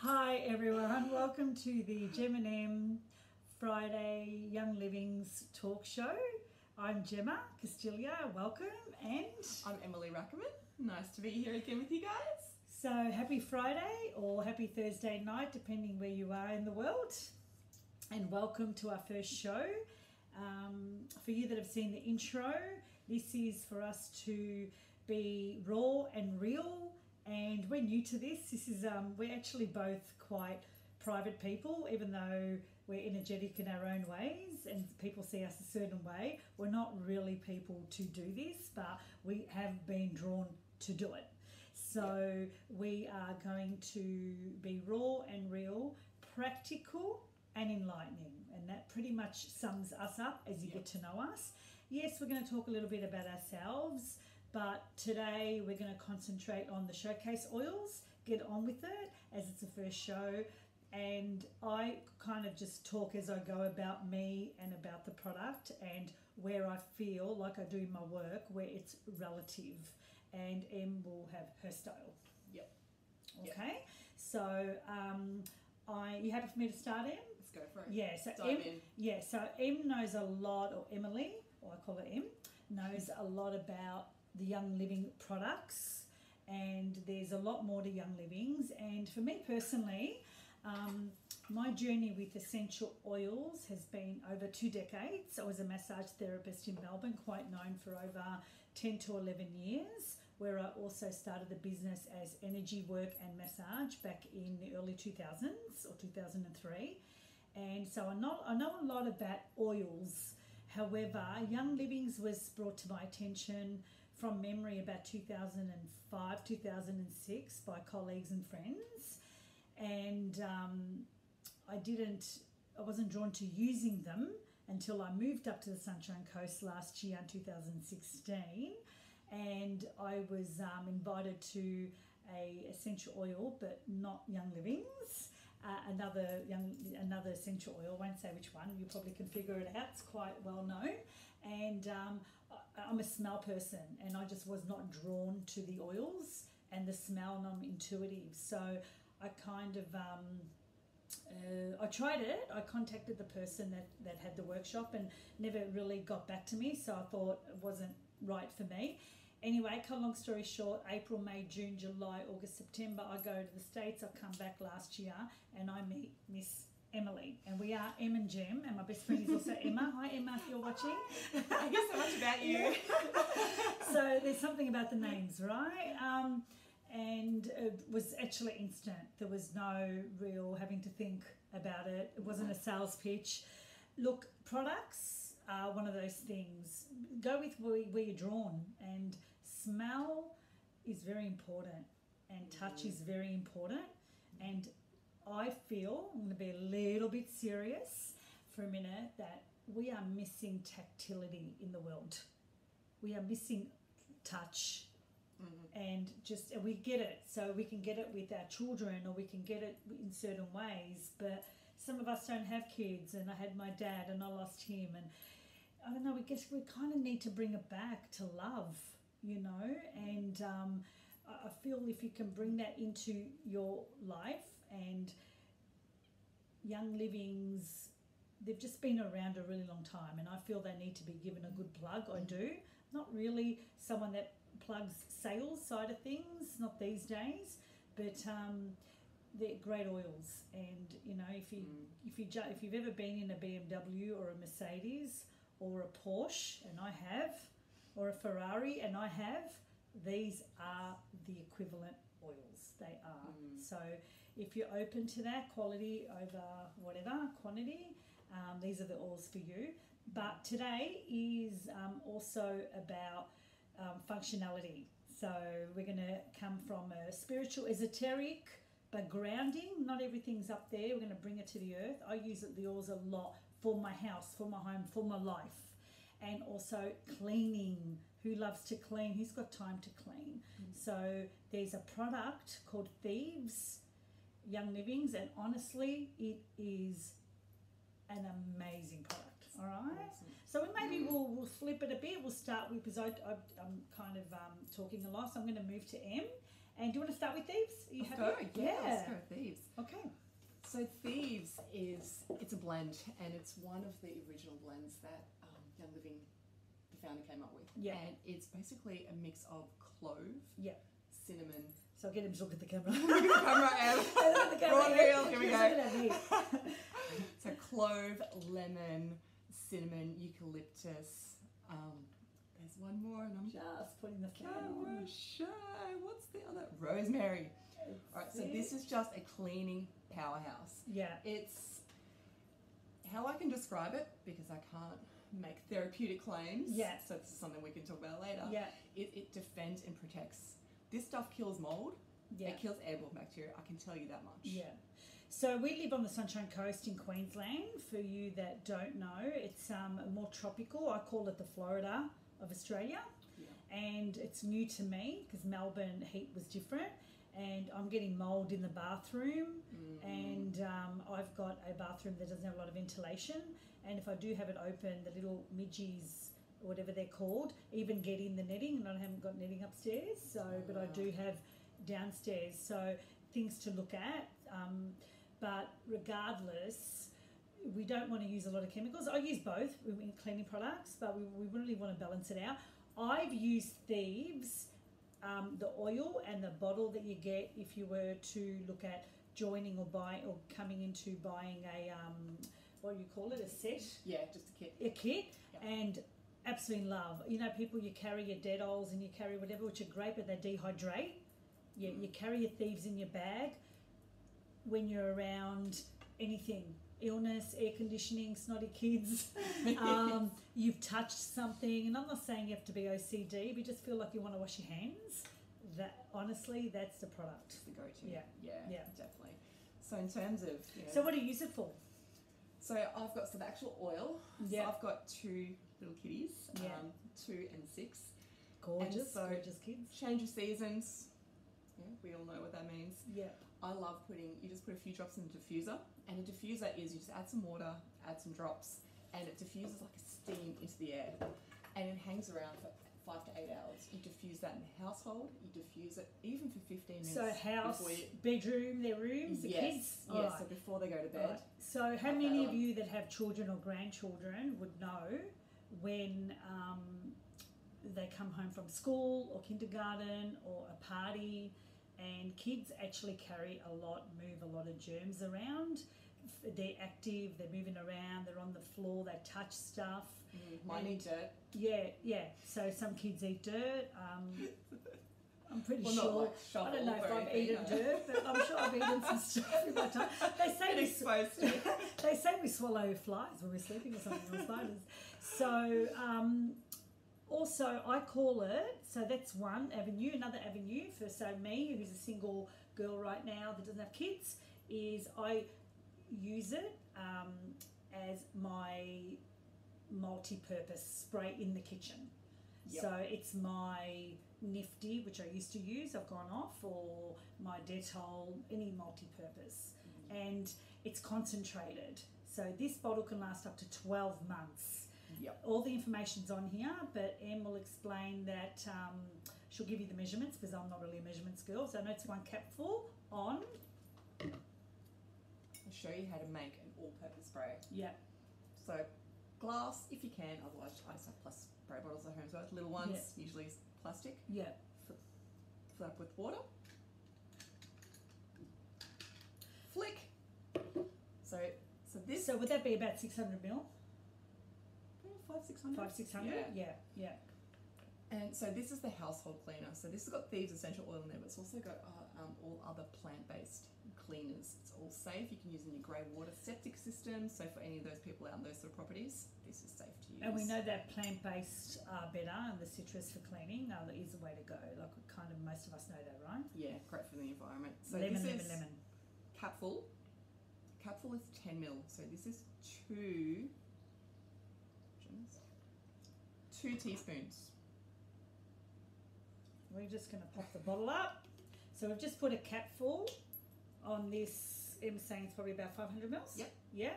Hi everyone, welcome to the Gemma and Em Friday Young Livings talk show. I'm Gemma Castilia, welcome, and I'm Emily Ruckerman. Nice to be here again with you guys. so happy Friday or happy Thursday night, depending where you are in the world, and welcome to our first show. For you that have seen the intro, this is for us to be raw and real. And we're new to this. This is we're actually both quite private people, even though we're energetic in our own ways and people see us a certain way. We're not really people to do this, but we have been drawn to do it. So we are going to be raw and real, practical and enlightening, and that pretty much sums us up as you get to know us. Yes, we're going to talk a little bit about ourselves, but today we're going to concentrate on the showcase oils, get on with it as it's the first show, and I kind of just talk as I go about me and about the product and where I feel like I do my work, where it's relative, and Em will have her style. Yep. Okay, so you happy for me to start, Em? Let's go for it. Yeah, so Dive in. Yeah, so Em knows a lot, or Emily, or I call her Em, knows a lot about the Young Living products, and there's a lot more to Young Livings. And for me personally, my journey with essential oils has been over 2 decades. I was a massage therapist in Melbourne, quite known for over 10 to 11 years, where I also started the business as energy work and massage back in the early 2000s or 2003. And so I know a lot about oils. However, Young Livings was brought to my attention from memory about 2005, 2006 by colleagues and friends. And I wasn't drawn to using them until I moved up to the Sunshine Coast last year in 2016. And I was invited to a essential oil, but not Young Livings. Another essential oil, I won't say which one, you probably can figure it out, it's quite well known. And I'm a smell person, and I just was not drawn to the oils and the smell, and I'm intuitive. So I kind of, I tried it, I contacted the person that had the workshop and never really got back to me, so I thought it wasn't right for me. Anyway, cut a long story short, April, May, June, July, August, September, I go to the States. I come back last year and I meet Miss Emily, and we are Em and Gem, and my best friend is also Emma. Hi Emma, if you're watching. I hear so much about you. So there's something about the names, right? And it was actually instant. There was no real having to think about it. It wasn't a sales pitch. Look, products are one of those things. Go with where you're drawn, and smell is very important, and touch is very important. And I feel, I'm going to be a little bit serious for a minute, that we are missing tactility in the world. We are missing touch. And we get it, so we can get it with our children, or we can get it in certain ways, but some of us don't have kids, and I had my dad and I lost him, and I don't know, we kind of need to bring it back to love, you know. And I feel if you can bring that into your life, and Young Livings, they've just been around a really long time, and I feel they need to be given a good plug. I do. Not really someone that plugs sales side of things, not these days, but they're great oils. And you know, if you've ever been in a BMW or a Mercedes or a Porsche, and I have, or a Ferrari, and I have, these are the equivalent oils. They are. So if you're open to that, quality over whatever quantity, these are the oils for you. But today is also about functionality. So we're going to come from a spiritual, esoteric, but grounding. Not everything's up there. We're going to bring it to the earth. I use the oils a lot for my house, for my home, for my life, and also cleaning. Who loves to clean? Who's got time to clean? So there's a product called Thieves, Young Livings, and honestly, it is an amazing product. All right. Awesome. So we'll flip it a bit. We'll start with, because I'm kind of talking a lot, so I'm going to move to Em, And do you want to start with Thieves? Are you Let's happy? go. Yeah, let's go with Thieves. Okay. So Thieves it's a blend, and it's one of the original blends that Young Living, the founder, came up with. Yeah. And it's basically a mix of clove, Yeah. cinnamon. So I'll get him to look at the camera. Look at the camera, Em. Raw deal, here we go. So clove, lemon, cinnamon, eucalyptus. There's one more, and I'm Just putting the gonna shy. What's the other? Rosemary. All right, so this is just a cleaning powerhouse. Yeah. It's how I can describe it, because I can't make therapeutic claims. Yeah. So this is something we can talk about later. Yeah. It defends and protects. This stuff kills mold. Yeah. It kills airborne bacteria. I can tell you that much. Yeah. So we live on the Sunshine Coast in Queensland. For you that don't know, it's more tropical. I call it the Florida of Australia. Yeah. And it's new to me because Melbourne heat was different. And I'm getting mold in the bathroom. And I've got a bathroom that doesn't have a lot of ventilation. And if I do have it open, the little midgies, or whatever they're called, even get in the netting. And I haven't got netting upstairs. So, but I do have downstairs. So things to look at. But regardless, we don't want to use a lot of chemicals. I use both in cleaning products, but we really want to balance it out. I've used Thieves, the oil and the bottle that you get if you were to look at joining or coming into buying a, what do you call it, a set? Yeah, just a kit. A kit, Yeah. and absolutely love. You know, people, you carry your Detolls and you carry whatever, which are great, but they dehydrate. Yeah, you carry your Thieves in your bag when you're around anything, illness, air conditioning, snotty kids, you've touched something, and I'm not saying you have to be OCD, but you just feel like you want to wash your hands. That honestly, that's the product. It's the go-to. Yeah. Yeah, definitely. So in terms of, So what do you use it for? So I've got some actual oil. Yeah. So I've got 2 little kitties, Yeah. 2 and 6. Gorgeous, so gorgeous kids. Change of seasons. Yeah, we all know what that means. Yeah. I love you just put a few drops in the diffuser, and a diffuser is you just add some water, add some drops, and it diffuses like a steam into the air, and it hangs around for 5 to 8 hours. You diffuse that in the household, you diffuse it even for 15 minutes. So house, bedroom, their rooms, the kids? Yes, so before they go to bed. Right. So how many of you that have children or grandchildren would know when they come home from school or kindergarten or a party, and kids actually move a lot of germs around. They're active, they're moving around, they're on the floor, they touch stuff. Mine eat dirt. Yeah. So some kids eat dirt. I'm pretty Not sure. like I don't know if shovel or I've anything, eaten dirt, but I'm sure I've eaten some stuff in my time. They say exposed to it. they say we swallow flies when we're sleeping or something, or spiders. So also I call it, so that's one avenue. Another avenue for me, who's a single girl right now that doesn't have kids, is I use it as my multi-purpose spray in the kitchen. Yep. So it's my Nifty, which I used to use, I've gone off, or my Dettol, any multi-purpose. And it's concentrated. So this bottle can last up to 12 months. Yep. All the information's on here, but Em will explain that. She'll give you the measurements, because I'm not really a measurements girl. So I know it's 1 capful on. I'll show you how to make an all-purpose spray. Yeah. So glass, if you can, otherwise I just have plus spray bottles at home, so it's little ones, usually plastic. Yeah. Fill up with water. Flick. So this. So would that be about 600 ml? 500-600. 500-600? Yeah. And so this is the household cleaner. So this has got Thieves essential oil in there, but it's also got all other plant-based cleaners. It's all safe. You can use in your grey water septic system. So for any of those people out in those sort of properties, this is safe to use. And we know that plant-based are better, and the citrus for cleaning is the way to go. Like kind of most of us know that, right? Yeah, great for the environment. So lemon. Capful. Capful is 10 ml. So this is 2 teaspoons. We're just going to pop the bottle up. So we've just put a capful on this. Emma's saying it's probably about 500 mils. Yep. Yeah.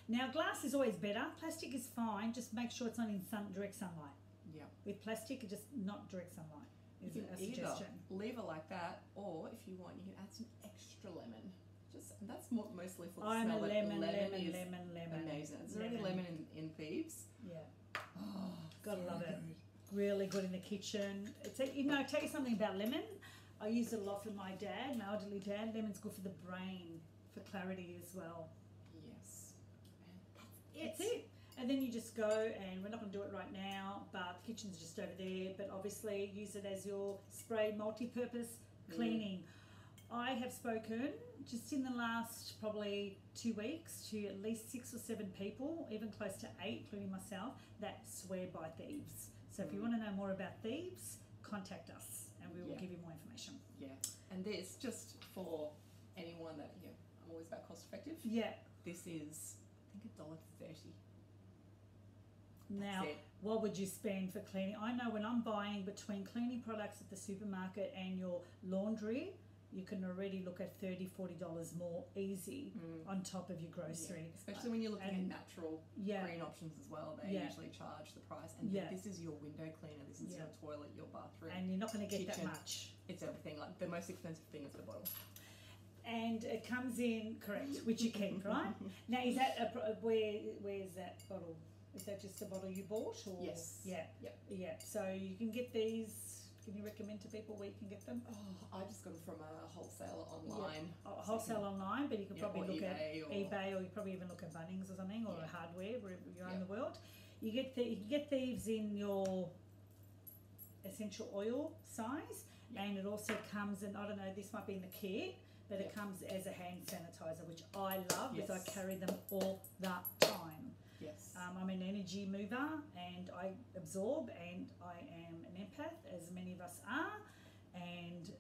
Now glass is always better. Plastic is fine. Just make sure it's not in direct sunlight. Yeah. With plastic, it's just not direct sunlight. is You a can either suggestion. leave it like that, or if you want, you can add some extra lemon. And that's mostly for the I'm smell. a lemon. Amazing. It's already lemon in Thieves. Yeah. Oh, Gotta so love it. good. Really good in the kitchen. It's I'll tell you something about lemon. I use it a lot for my dad, my elderly dad. Lemon's good for the brain, for clarity as well. Yes. That's it. And then you just go, and we're not going to do it right now, but the kitchen's just over there. But obviously, use it as your spray multi-purpose cleaning. I have spoken just in the last probably 2 weeks to at least 6 or 7 people, even close to 8, including myself, that swear by Thieves. So if you want to know more about Thieves, contact us, and we will give you more information. Yeah. And this, just for anyone that, I'm always about cost effective. Yeah. This is, I think, $1.30. Now, what would you spend for cleaning? I know when I'm buying between cleaning products at the supermarket and your laundry, you can already look at $30, $40 more easy on top of your grocery. Especially when you're looking at natural green options as well. They usually charge the price. And this is your window cleaner, this is your toilet, your bathroom. And you're not going to get kitchen. that much. It's everything. Like the most expensive thing is the bottle. And it comes in, correct, which you keep, right? Now, is that where's that bottle? Is that just a bottle you bought? Or? Yes. Yeah. Yeah. So you can get these. Can you recommend to people where you can get them? Oh, I just got them from a wholesaler online. Yeah. Wholesale online, but you can probably look at eBay, or you probably even look at Bunnings or something, or a hardware wherever you are in the world. You can get Thieves in your essential oil size, and it also comes in, I don't know, this might be in the kit, but it comes as a hand sanitizer, which I love because I carry them all the time. Yes. I'm an energy mover, and I absorb, and I am an empath, as many of us are, and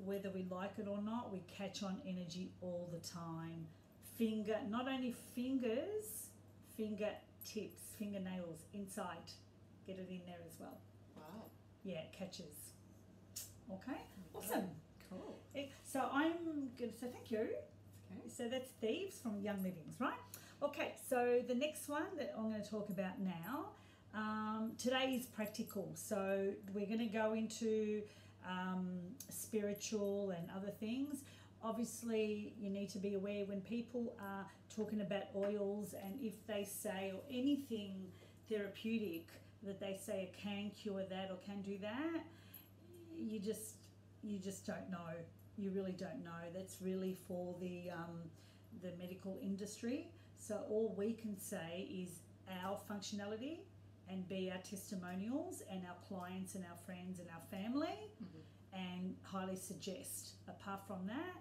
whether we like it or not, we catch on energy all the time. Not only fingers, fingertips, fingernails, inside, get it in there as well. Wow. Yeah, it catches. Okay, awesome. Cool. So I'm going to say thank you. Okay. So that's Thieves from Young Livings, right? Okay, so the next one that I'm going to talk about now, today is practical. So we're going to go into spiritual and other things. Obviously, you need to be aware when people are talking about oils, and if they say, or anything therapeutic, that they say it can cure that or can do that, you just don't know. You really don't know. That's really for the medical industry. So all we can say is our functionality and be our testimonials and our clients and our friends and our family, and highly suggest. Apart from that,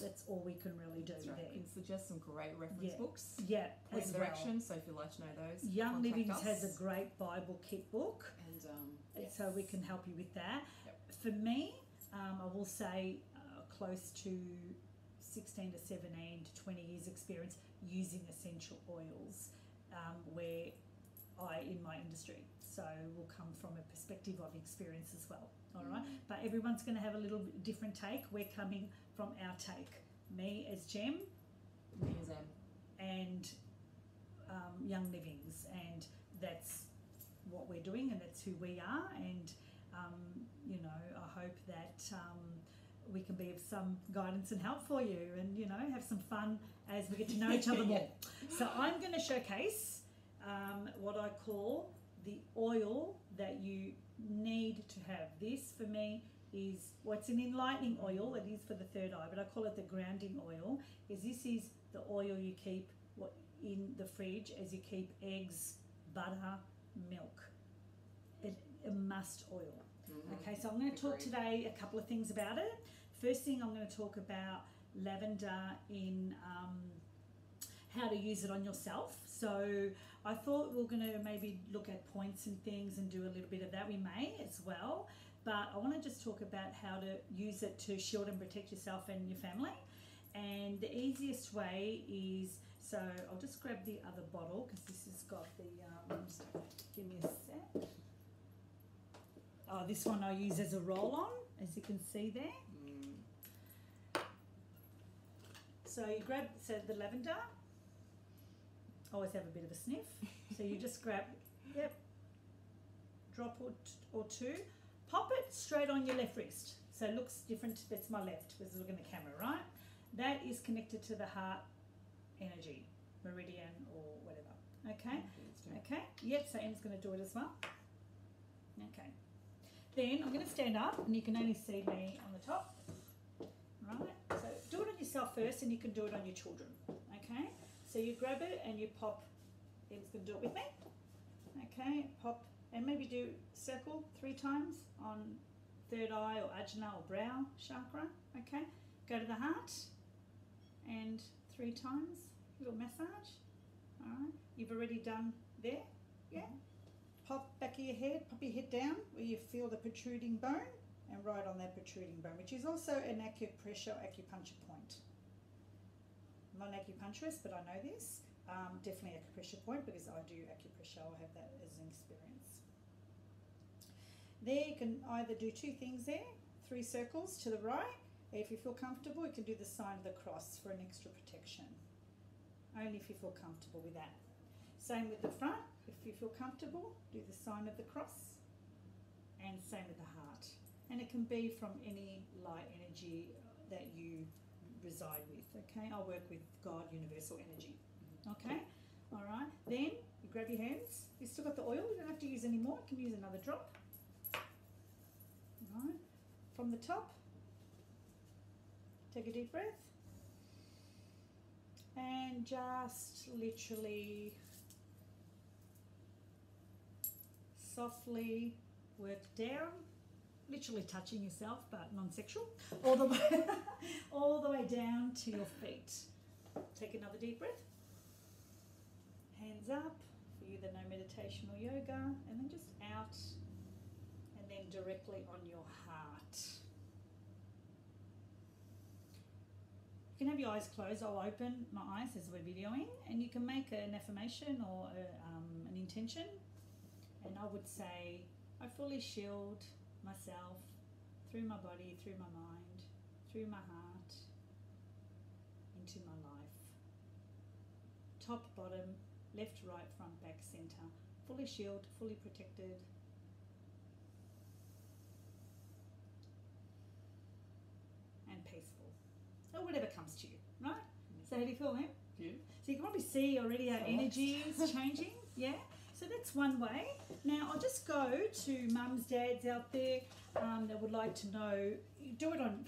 that's all we can really do. Right. You can suggest some great reference books. Yeah, Point as directions. So if you'd like to know those, Young Livings us. has a great Bible kit book, and so we can help you with that. Yep. For me, I will say close to 16 to 17 to 20 years experience using essential oils, where in my industry, so we'll come from a perspective of experience as well. All right, but everyone's going to have a little different take. We're coming from our take. Me as Gem, me as Em, and Young Livings, and that's what we're doing, and that's who we are. And I hope that we can be of some guidance and help for you, and have some fun as we get to know each other more. So I'm going to showcase what I call the oil that you need to have. This for me is what's an enlightening oil. It is for the third eye, but I call it the grounding oil. This is the oil you keep in the fridge as you keep eggs, butter, milk. A must oil. Okay, so I'm going to talk today a couple of things about it. First thing, I'm going to talk about lavender in how to use it on yourself. So I thought we're going to maybe look at points and things and do a little bit of that. We may as well, but I want to just talk about how to use it to shield and protect yourself and your family. And the easiest way is, so I'll just grab the other bottle because this has got the, give me a sec. Oh, this one I use as a roll-on, as you can see there. So you grab the lavender. Always have a bit of a sniff. So you just grab, drop or two, pop it straight on your left wrist. So it looks different. That's my left, because look in the camera, right? That is connected to the heart energy, meridian or whatever. Okay? Okay? Yep, so Em's going to do it as well. Okay. Then I'm going to stand up, and you can only see me on the top. Right? So do it on yourself first, and you can do it on your children. Okay? So you grab it and you pop. Em's going to do it with me. Okay? Pop, and maybe do circle 3 times on third eye or ajna or brow chakra. Okay? Go to the heart, and 3 times, little massage. All right? You've already done there. Yeah? Pop back of your head, pop your head down where you feel the protruding bone, and right on that protruding bone, which is also an acupressure acupuncture point. I'm not an acupuncturist, but I know this. Definitely acupressure point, because I do acupressure. I have that as an experience. There you can either do 2 things there, 3 circles to the right. If you feel comfortable, you can do the sign of the cross for an extra protection. Only if you feel comfortable with that. Same with the front. If you feel comfortable, do the sign of the cross. And same with the heart. And it can be from any light energy that you reside with. Okay, I'll work with God, universal energy. Okay, all right. Then you grab your hands. You've still got the oil. You don't have to use any more. You can use another drop. All right. From the top, take a deep breath. And just literally softly work down, literally touching yourself, but non-sexual, all the way down to your feet. Take another deep breath. Hands up for you that know meditation or yoga, and then just out, and then directly on your heart. You can have your eyes closed. I'll open my eyes as we're videoing, and you can make an affirmation or an intention. And I would say, I fully shield myself through my body, through my mind, through my heart, into my life. Top, bottom, left, right, front, back, center. Fully shielded, fully protected. And peaceful. Or whatever comes to you, right? So how do you feel, man? Good. So you can probably see already our energy is changing, yeah? So that's one way. Now I'll just go to mums, dads out there that would like to know. Do it on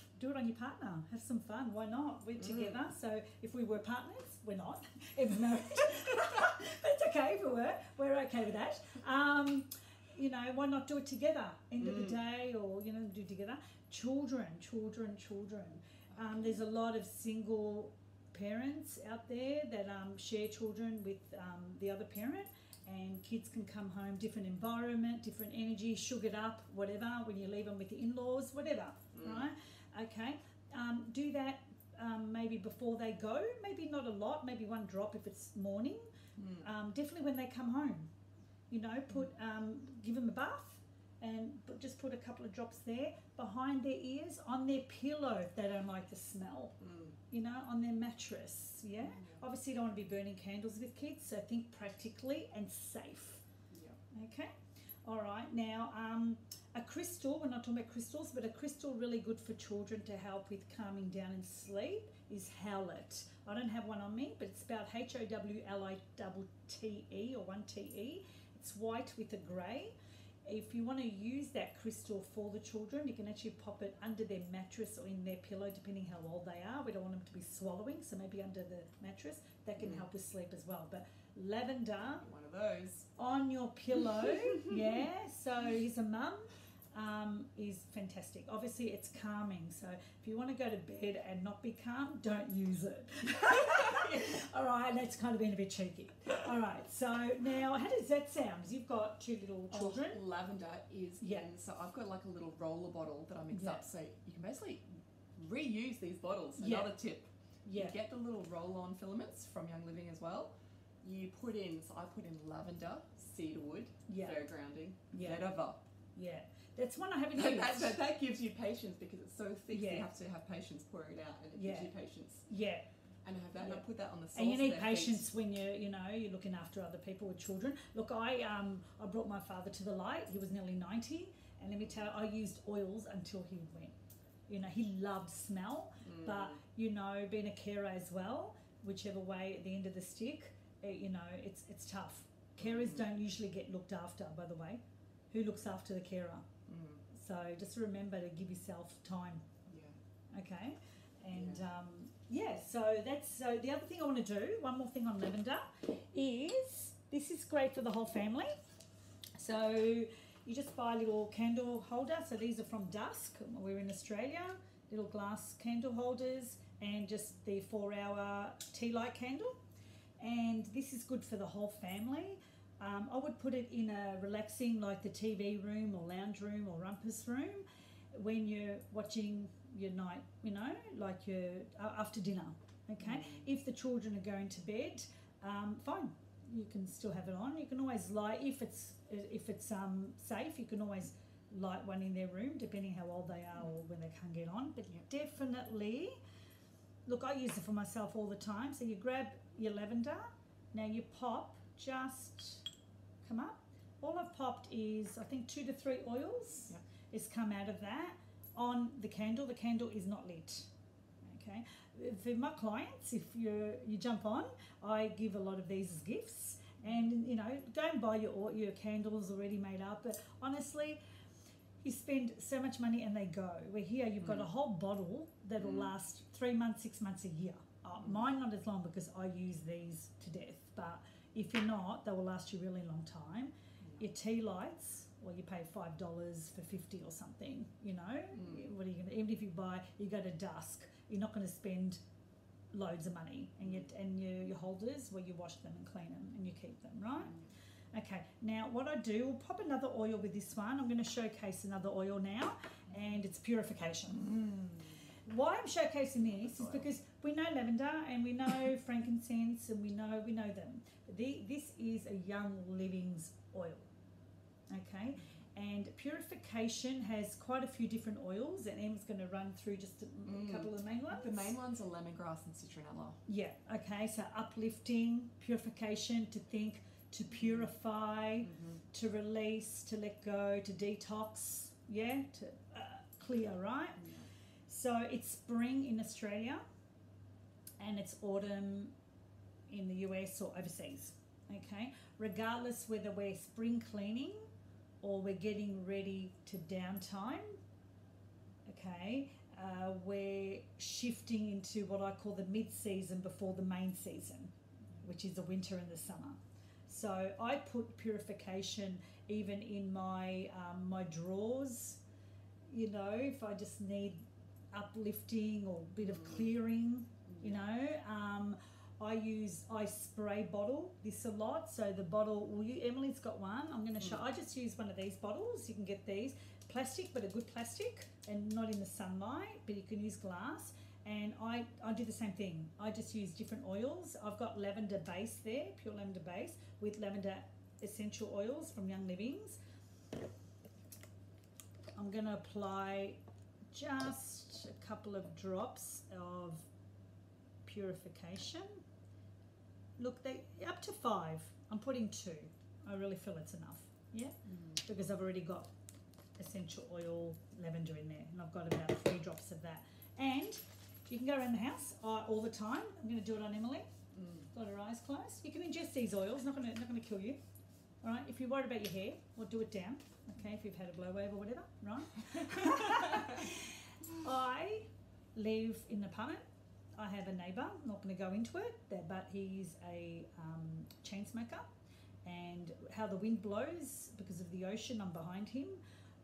your partner. Have some fun. Why not? We're together. So if we were partners, we're not. If married, but it's okay if we were. We're okay with that. You know, why not do it together? End of the day, or do it together. Children. There's a lot of single parents out there that share children with the other parent. And kids can come home, different environment, different energy, sugared up, whatever, when you leave them with the in-laws, whatever, right? Okay, do that maybe before they go, maybe not a lot, maybe 1 drop if it's morning. Definitely when they come home, give them a bath, and just put a couple of drops there, behind their ears, on their pillow if they don't like the smell. On their mattress, yeah? Obviously you don't want to be burning candles with kids, so think practically and safe. Okay? All right, now a crystal, we're not talking about crystals, but a crystal really good for children to help with calming down and sleep is howlet. I don't have one on me, but it's spelled Howlitte or 1TE. It's white with a grey. If you want to use that crystal for the children, you can actually pop it under their mattress or in their pillow, depending how old they are. We don't want them to be swallowing, so maybe under the mattress. That can help with sleep as well. But lavender, one of those, on your pillow, yeah. So he's a mum, is fantastic. Obviously, it's calming. So if you want to go to bed and not be calm, don't use it. All right, that's kind of being a bit cheeky. All right, so now how does that sound? You've got 2 little children. Lavender is in, so I've got like a little roller bottle that I mix up, so you can basically reuse these bottles. Another tip. You get the little roll-on filaments from Young Living as well. You put in, so I put in lavender, cedarwood, very grounding, vetiver. Yeah, that's one I haven't used. That gives you patience because it's so thick. You have to have patience pouring it out, and it gives you patience. Yeah. And I have that, and I put that on the soles. And you need patience when you're looking after other people with children. Look, I brought my father to the light. He was nearly 90, And let me tell you, I used oils until he went. You know, he loved smell, but, you know, being a carer as well, whichever way at the end of the stick, you know, it's tough. Carers don't usually get looked after, by the way. Who looks after the carer? So just remember to give yourself time. Yeah. Okay. And so the other thing I want to do, one more thing on lavender, is this is great for the whole family. So you just buy a little candle holder. So these are from Dusk. We're in Australia. Little glass candle holders and just the 4-hour tea light candle. And this is good for the whole family. I would put it in a relaxing, like the TV room or lounge room or rumpus room when you're watching your night, you know, like your after dinner. Okay. If the children are going to bed, fine. You can still have it on. You can always light if it's safe. You can always light one in their room, depending how old they are or when they can't get on. But definitely, look, I use it for myself all the time. So you grab your lavender. Now you pop, just come up. All I've popped is, I think, 2 to 3 oils. Yep. It's come out of that on the candle. The candle is not lit. Okay. For my clients, if you jump on, I give a lot of these as gifts. And, you know, don't buy your candles already made up. But honestly, you spend so much money and they go. Where here you've got a whole bottle that will last 3 months, 6 months, a year. Mine not as long because I use these to death. But if you're not, they will last you a really long time. Your tea lights, well, you pay $5 for 50 or something, you know. What are you going to, even if you go to Dusk, you're not going to spend loads of money. And your holders, well, you wash them and clean them and you keep them, right? Okay, now what I do, we'll pop another oil with this one. I'm going to showcase another oil now, and it's Purification. Why I'm showcasing this is because we know lavender and we know frankincense and we know them. But this is a Young Living's oil, okay? And Purification has quite a few different oils, and Em's going to run through just a couple of the main ones. The main ones are lemongrass and citronella. Yeah, okay, so uplifting, purification, to think, to purify, to release, to let go, to detox, to clear, right? So it's spring in Australia and it's autumn in the US or overseas, okay? Regardless whether we're spring cleaning or we're getting ready to downtime, okay, we're shifting into what I call the mid-season before the main season, which is the winter and the summer. So I put Purification even in my my drawers, you know, if I just need uplifting or a bit of clearing, you know. I spray bottle this a lot. So the bottle, Emily's got one. I'm going to show. I just use one of these bottles. You can get these plastic, but a good plastic, and not in the sunlight. But you can use glass. And I do the same thing. I just use different oils. I've got lavender base there, pure lavender base, with lavender essential oils from Young Living's. I'm going to apply just a couple of drops of Purification. Look, they up to 5. I'm putting 2. I really feel it's enough. Yeah, because I've already got essential oil lavender in there, and I've got about 3 drops of that. And you can go around the house all the time. I'm going to do it on Emily. Got her eyes closed. You can ingest these oils. Not going to kill you. All right. If you're worried about your hair, well, do it down. Okay. If you've had a blow wave or whatever, right? I live in an apartment. I have a neighbour. I'm not going to go into it, but he's a chain smoker. And how the wind blows because of the ocean, I'm behind him.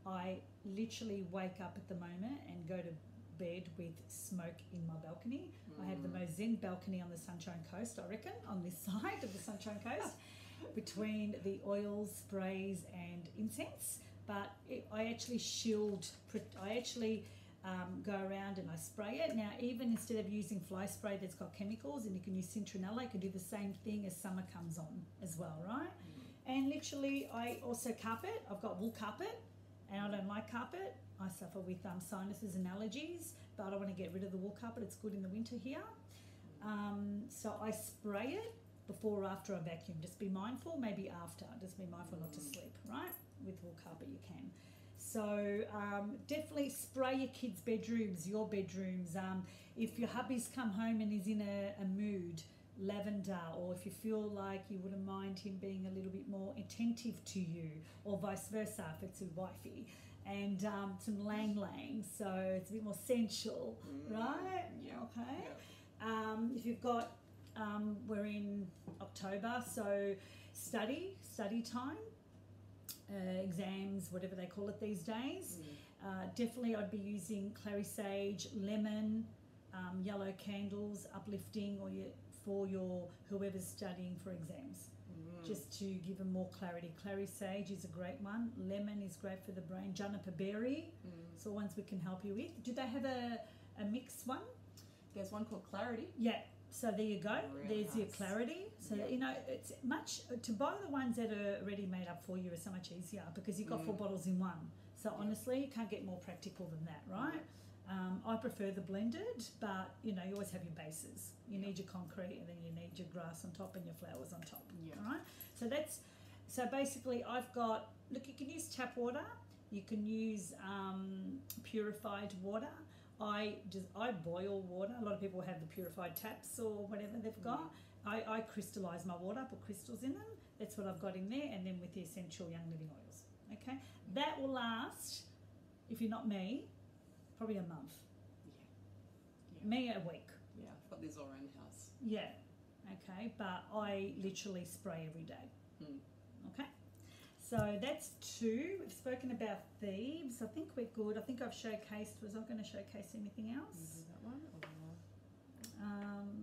I literally wake up at the moment and go to bed with smoke in my balcony. I have the most zen balcony on the Sunshine Coast, I reckon, on this side of the Sunshine Coast, between the oils, sprays and incense. But I actually go around and I spray it. Now, even instead of using fly spray that's got chemicals, and you can use citronella, you can do the same thing as summer comes on as well, right? And literally, I also carpet. I've got wool carpet, and I don't like carpet. I suffer with sinuses and allergies, but I don't want to get rid of the wool carpet. It's good in the winter here. So I spray it before or after I vacuum. Just be mindful, maybe after. Just be mindful not to sleep, right? With wool carpet you can. So definitely spray your kids' bedrooms, your bedrooms. If your hubby's come home and is in a mood, lavender, or if you feel like you wouldn't mind him being a little bit more attentive to you, or vice versa if it's your wifey, and some lang lang, so it's a bit more sensual, right? Yeah. Okay. Yeah. If you've got, we're in October, so study time, exams, whatever they call it these days. Definitely I'd be using clary sage, lemon, yellow candles, uplifting, or for your whoever's studying for exams, just to give them more clarity. Clary sage is a great one. Lemon is great for the brain. Juniper berry, so ones we can help you with. Do they have a mixed one? There's one called Clarity. Yeah. So there you go. Really There's your nice. clarity. So Yeah. you know, it's much to buy the ones that are already made up for you is so much easier because you've got 4 bottles in one. So honestly, you can't get more practical than that, right? I prefer the blended, but you know, you always have your bases. You need your concrete, and then you need your grass on top and your flowers on top. Yeah. All right. So basically, I've got. Look, you can use tap water. You can use purified water. I boil water. A lot of people have the purified taps or whatever they've got. I crystallise my water, put crystals in them. That's what I've got in there, and then with the essential Young Living oils. Okay, that will last. If you're not me, probably a month. Yeah. Me a week. Yeah, I've got this all around the house. Yeah. Okay, but I literally spray every day. Okay. So that's 2. We've spoken about Thieves. I think we're good. I think I've showcased. Was I going to showcase anything else? That one?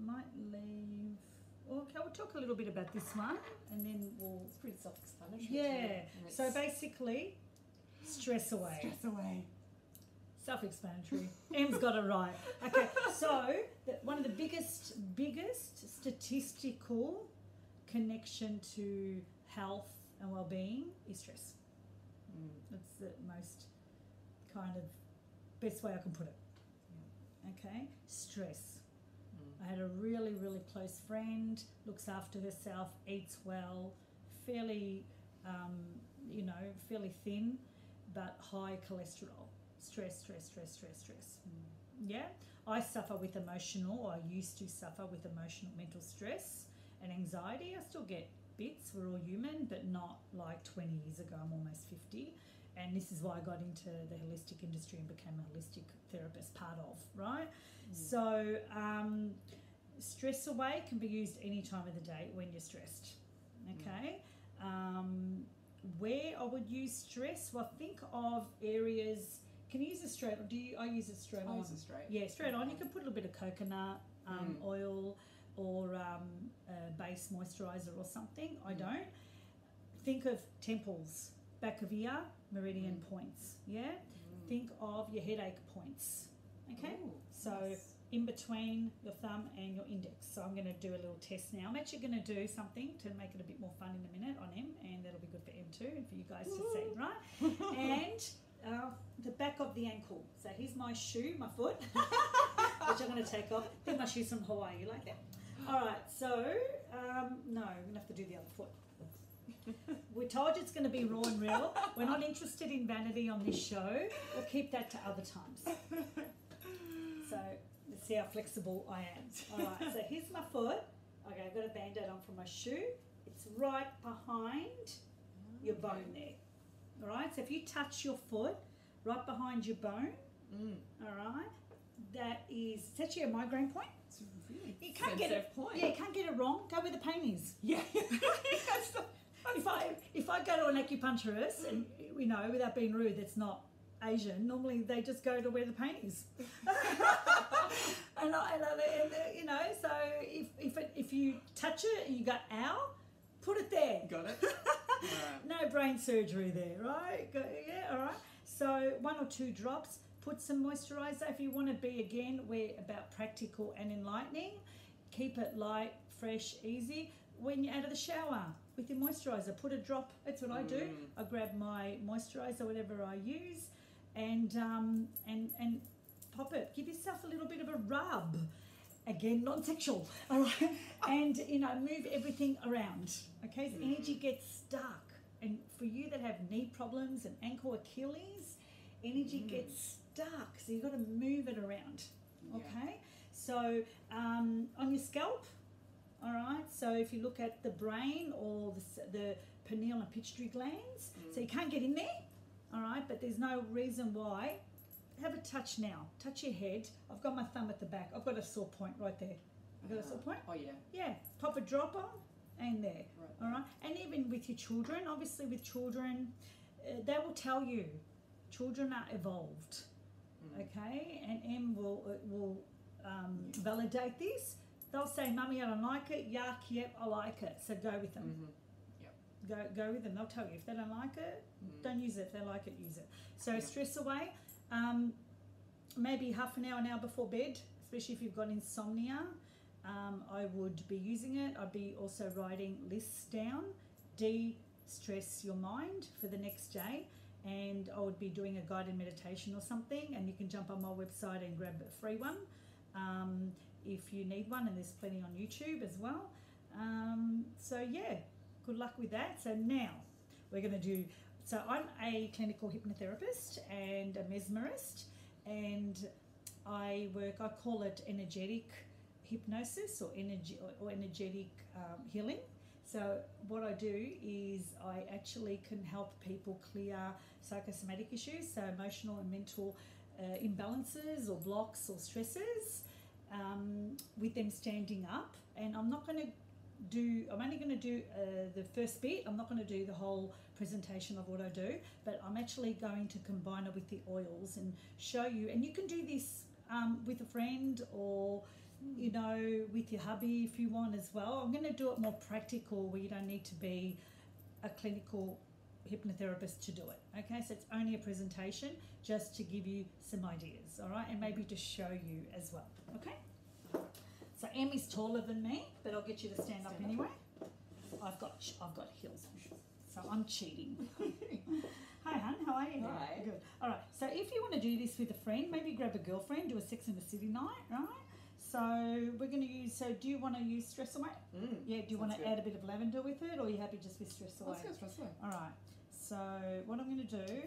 Might leave. Okay, we'll talk a little bit about this one, and then we'll. It's pretty self-explanatory. Yeah. So basically, stress away. Stress away. Self-explanatory. Em's got it right. Okay. So one of the biggest statistical connection to health and well-being is stress. That's the most kind of best way I can put it. Okay, stress. I had a really, really close friend, looks after herself, eats well, fairly, fairly thin, but high cholesterol. Stress. Yeah, I suffer with or I used to suffer with emotional, mental stress and anxiety. I still get bits, we're all human, but not like 20 years ago. I'm almost 50, and this is why I got into the holistic industry and became a holistic therapist, part of, right? So stress away can be used any time of the day when you're stressed. Okay. Where I would use stress, well, think of areas. Can you use it straight? I use it straight on. I use it straight. Yeah, straight on. You can put a little bit of coconut oil or base moisturizer or something. I don't. Think of temples, back of ear, meridian points. Yeah. Think of your headache points. Okay. Ooh, so nice. In between your thumb and your index. So I'm going to do a little test now. I'm actually going to do something to make it a bit more fun in a minute on M, and that'll be good for M too, and for you guys to see, right? And the back of the ankle. So here's my shoe, my foot, which I'm going to take off. They're my shoes from Hawaii. You like that? All right. So no, we're going to have to do the other foot. We told you it's going to be raw and real. We're not interested in vanity on this show. We'll keep that to other times. So let's see how flexible I am. All right, so here's my foot. Okay, I've got a band-aid on for my shoe. It's right behind your bone there. All right, so if you touch your foot right behind your bone, all right, it's actually a migraine point. It's a really You can't get it. point. Yeah, you can't get it wrong. Go where the pain is. Yeah. If I go to an acupuncturist, and without being rude, that's not Asian. Normally they just go to where the pain is. and so if you touch it and you go ow, put it there. Got it. Right. No brain surgery there, right? Yeah, all right. So 1 or 2 drops. Put some moisturiser. If you want to be, again, we're about practical and enlightening. Keep it light, fresh, easy. When you're out of the shower with your moisturiser, put a drop. That's what I do. I grab my moisturiser, whatever I use, and pop it. Give yourself a little bit of a rub. Again, non-sexual, all right? And, move everything around, okay? So energy gets stuck, And for you that have knee problems and ankle Achilles, energy gets stuck, so you've got to move it around. Okay, so on your scalp, all right, so if you look at the brain or the pineal and pituitary glands, so you can't get in there, all right, but there's no reason why. Have a touch now, touch your head. I've got my thumb at the back, I've got a sore point right there. You got a sore point? Oh yeah. Yeah, pop a drop on and there, all right, and even with your children, obviously with children, they will tell you, children are evolved. Okay, and Em will validate this. They'll say, "Mummy, I don't like it." Yuck, yep, I like it. So go with them. Go with them. They'll tell you if they don't like it, don't use it. If they like it, use it. So stress away. Maybe half an hour before bed, especially if you've got insomnia. I would be using it. I'd be also writing lists down, de-stress your mind for the next day. And I would be doing a guided meditation or something, and you can jump on my website and grab a free one if you need one, and there's plenty on YouTube as well. So yeah, good luck with that. So now we're going to do, so I'm a clinical hypnotherapist and a mesmerist, and I call it energetic hypnosis or energetic healing. So what I do is I actually can help people clear psychosomatic issues, so emotional and mental imbalances or blocks or stresses, with them standing up. And I'm only going to do the first bit. I'm not going to do the whole presentation of what I do, but I'm actually going to combine it with the oils and show you. And you can do this with a friend or you know, with your hubby if you want as well. I'm going to do it more practical where you don't need to be a clinical hypnotherapist to do it. Okay, so it's only a presentation just to give you some ideas, all right, and maybe to show you as well. Okay, so Emmy's taller than me, but I'll get you to stand up anyway. I've got heels on, so I'm cheating. Hi, hon, how are you? Hi. Good. All right, so if you want to do this with a friend, maybe grab a girlfriend, do a Sex in the City night, right? So we're going to use, so do you want to use Stress Away? Yeah, do you want to add a bit of lavender with it, or are you happy just with Stress Away? Let's go Stress Away. All right, so what I'm going to do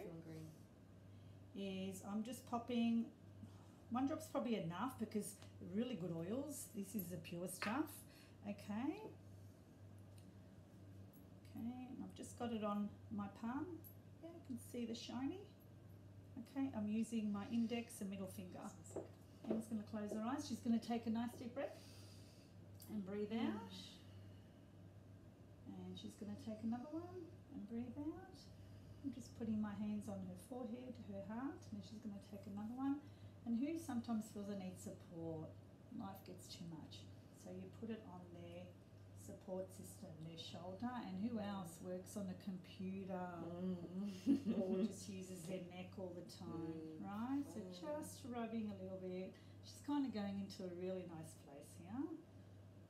is I'm just popping, one drop's probably enough because really good oils. This is the pure stuff. Okay, and I've just got it on my palm. Yeah, you can see the shiny. Okay, I'm using my index and middle finger. Emma's going to close her eyes. She's going to take a nice deep breath and breathe out. And she's going to take another one and breathe out. I'm just putting my hands on her forehead, her heart, and then she's going to take another one. And who sometimes feels they need support? Life gets too much. So you put it on their support system, their shoulder. And who else works on a computer or just uses their neck all the time, right? So just rubbing a little bit. She's kind of going into a really nice place here.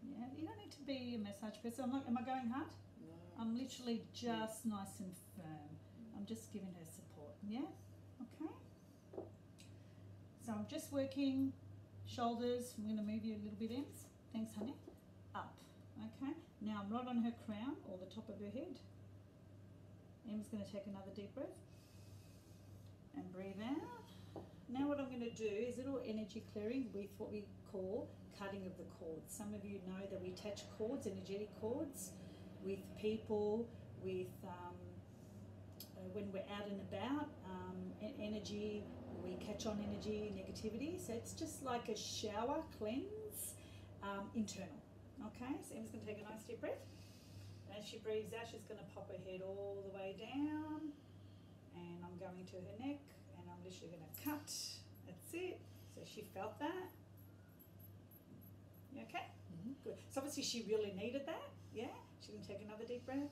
Yeah, you don't need to be a massage person. Am I going hard? No. I'm literally just nice and firm. I'm just giving her support. Yeah? Okay. So I'm just working shoulders. I'm going to move you a little bit in. Thanks, honey. Up. Okay. Now I'm right on her crown or the top of her head. Em's going to take another deep breath and breathe out. Now what I'm going to do is a little energy clearing with what we call cutting of the cords. Some of you know that we attach cords, energetic cords, with people, with when we're out and about, energy, we catch on energy, negativity. So it's just like a shower cleanse, internal. Okay, so Emma's going to take a nice deep breath. As she breathes out, she's going to pop her head all the way down, and I'm going to her neck, and I'm literally going to cut. That's it. So she felt that. You okay? Good. So obviously she really needed that. Yeah. She's going to take another deep breath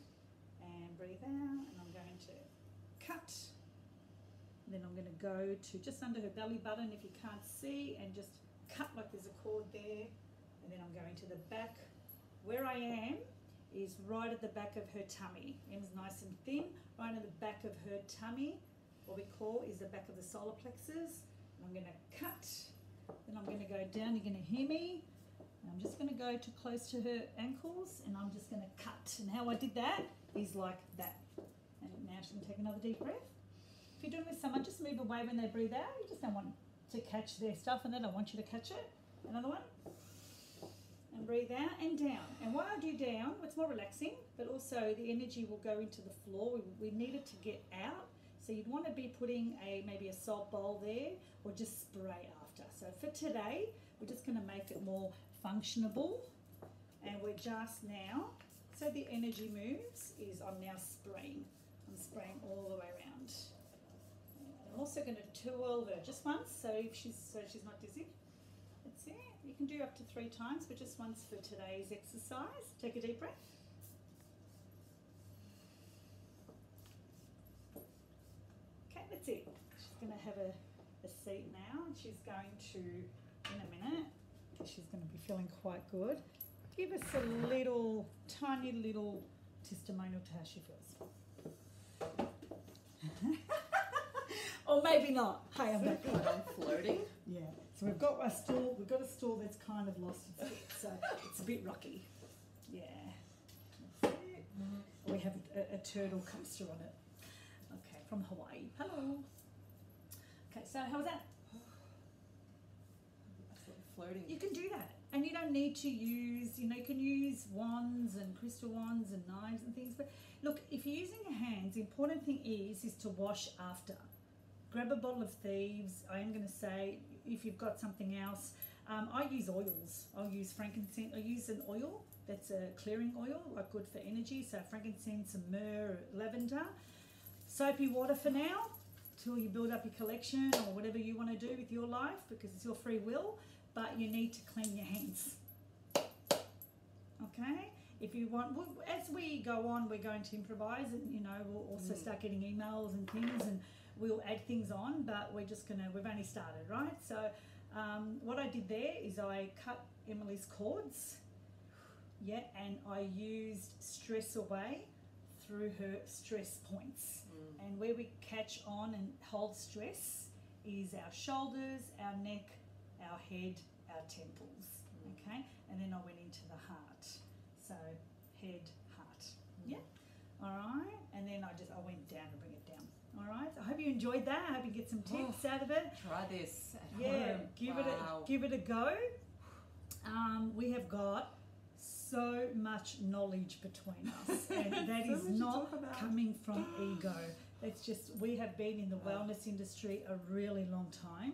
and breathe out, and I'm going to cut. And then I'm going to go to just under her belly button if you can't see, and just cut like there's a cord there. And then I'm going to the back. Where I am is right at the back of her tummy. Em's nice and thin. Right at the back of her tummy, what we call is the back of the solar plexus. And I'm going to cut. Then I'm going to go down. You're going to hear me. And I'm just going to go close to her ankles, and I'm just going to cut. And how I did that is like that. And now she's going to take another deep breath. If you're doing with someone, just move away when they breathe out. You just don't want to catch their stuff and they don't want you to catch it. Another one. And breathe out and down. And while I do down, it's more relaxing, but also the energy will go into the floor. We need it to get out. So you'd want to be putting maybe a salt bowl there or just spray after. So for today, we're just going to make it more functionable. And we're just now, so the energy moves, is I'm now spraying. I'm spraying all the way around. I'm also going to twirl her just once, so she's not dizzy. That's it. You can do up to 3 times, but just once for today's exercise. Take a deep breath. Okay, that's it. She's going to have a seat now, and she's going to, in a minute, she's going to be feeling quite good. Give us a little, tiny little testimonial to how she feels. Or maybe not. Hey, I'm back. I'm floating. Yeah. So we've got a stool. We've got a stool that's kind of lost its feet, so it's a bit rocky. Yeah. That's it. We have a turtle coaster on it. Okay, from Hawaii. Hello. Okay, so how was that? Floating. You can do that, and you don't need to use. You can use wands and crystal wands and knives and things. But look, if you're using your hands, the important thing is to wash after. Grab a bottle of Thieves. I am going to say, if you've got something else, I use oils. I'll use frankincense. I use an oil that's a clearing oil, like good for energy. So frankincense and myrrh, lavender. Soapy water for now, till you build up your collection or whatever you want to do with your life, because it's your free will. But you need to clean your hands. Okay? If you want, as we go on, we're going to improvise, and we'll also start getting emails and things, and we'll add things on, but we've only started, right? So what I did there is I cut Emily's cords, and I used Stress Away through her stress points. And where we catch on and hold stress is our shoulders, our neck, our head, our temples, okay? And then I went into the heart. So head, heart, yeah? All right, and then I went down to bring it down. All right, I hope you enjoyed that. I hope you get some tips out of it. Try this at home. Give it a go. We have got so much knowledge between us, and that is not coming from ego. It's just, we have been in the wellness industry a really long time,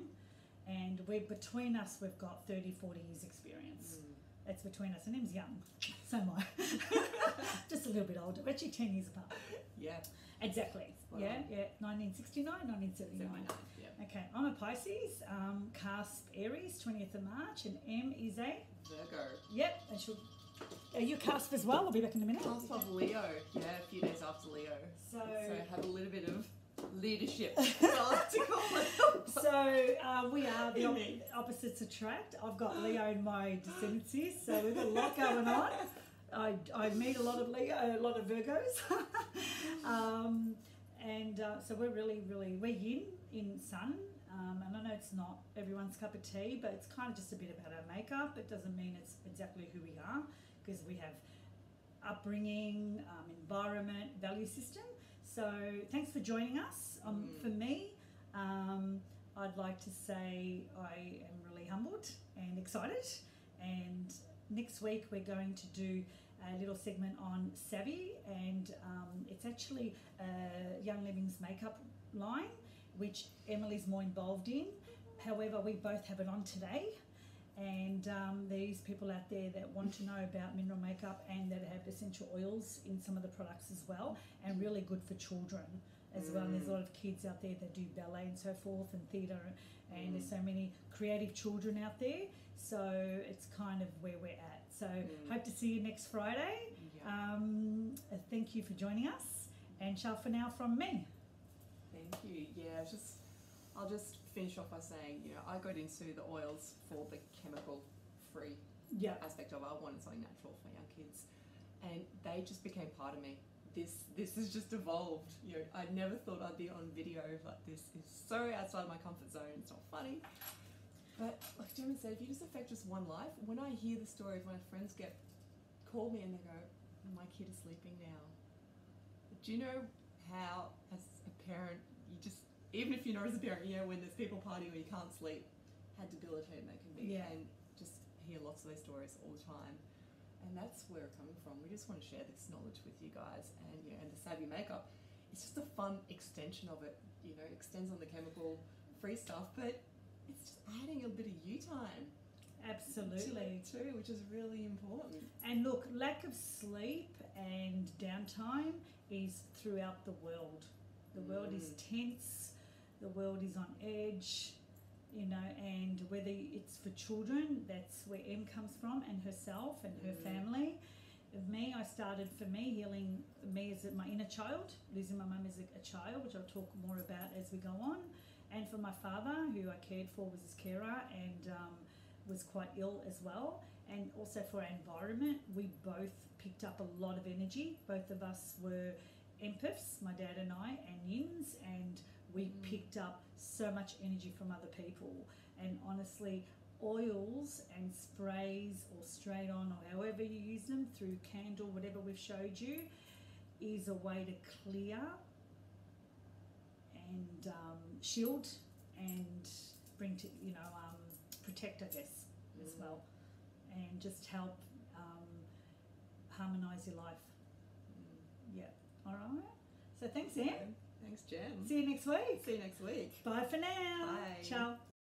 and between us we've got 30, 40 years experience. That's between us, and him's young, so am I. Just a little bit older, actually 10 years apart. Yeah. Exactly. Yeah. 1969, 1979. Yeah. Okay, I'm a Pisces, cusp Aries, 20th of March, and M is a? Virgo. Yep, are you cusp as well? I'll be back in a minute. Cusp of Leo. Yeah, a few days after Leo. So I have a little bit of leadership, as I like to call it. So we are the opposites attract. I've got Leo in my descendancy, so we've got a lot going on. I meet a lot of Virgos, so we're really, we're yin in sun, and I know it's not everyone's cup of tea, but it's kind of just a bit about our makeup. It doesn't mean it's exactly who we are, because we have upbringing, environment, value system. So thanks for joining us. For me, I'd like to say I am really humbled and excited, and next week we're going to do a little segment on Savvy, and it's actually Young Living's makeup line, which Emily's more involved in. However, we both have it on today, and there's people out there that want to know about mineral makeup and that have essential oils in some of the products as well, and really good for children as well. And there's a lot of kids out there that do ballet and so forth, and theatre, and there's so many creative children out there. So it's kind of where we're at. So hope to see you next Friday. Thank you for joining us, and ciao for now from me. Thank you. Yeah, I'll just finish off by saying, I got into the oils for the chemical-free aspect of it. I wanted something natural for young kids, and they just became part of me. This has just evolved. I never thought I'd be on video like this. It's so outside my comfort zone. It's not funny. But like Gemma said, if you just affect just one life, when I hear the story of my friends call me and they go, my kid is sleeping now. Do you know how, as a parent, you just, even if you're not as a parent, you know, when there's people partying or you can't sleep, how debilitating that can be. Yeah. And just hear lots of those stories all the time. And that's where we're coming from. We just want to share this knowledge with you guys. And, you know, and the Savvy Makeup, it's just a fun extension of it. You know, extends on the chemical-free stuff, but it's just adding a bit of you time. Absolutely. To it too, which is really important. And look, lack of sleep and downtime is throughout the world. The world is tense, the world is on edge, you know, and whether it's for children, that's where Em comes from, and herself and her family. Of me, I started, for me, healing me as my inner child, losing my mum as a child, which I'll talk more about as we go on. And for my father, who I cared for, was his carer, and was quite ill as well. And also for our environment, we both picked up a lot of energy. Both of us were empaths, my dad and I, and yins, and we picked up so much energy from other people. And honestly, oils and sprays, or straight on, or however you use them, through candle, whatever we've showed you, is a way to clear and shield and bring to, you know, protect, I guess, as well, and just help harmonise your life. Yeah. All right. So thanks, Em. Thanks, Jen. See you next week. See you next week. Bye for now. Bye. Ciao.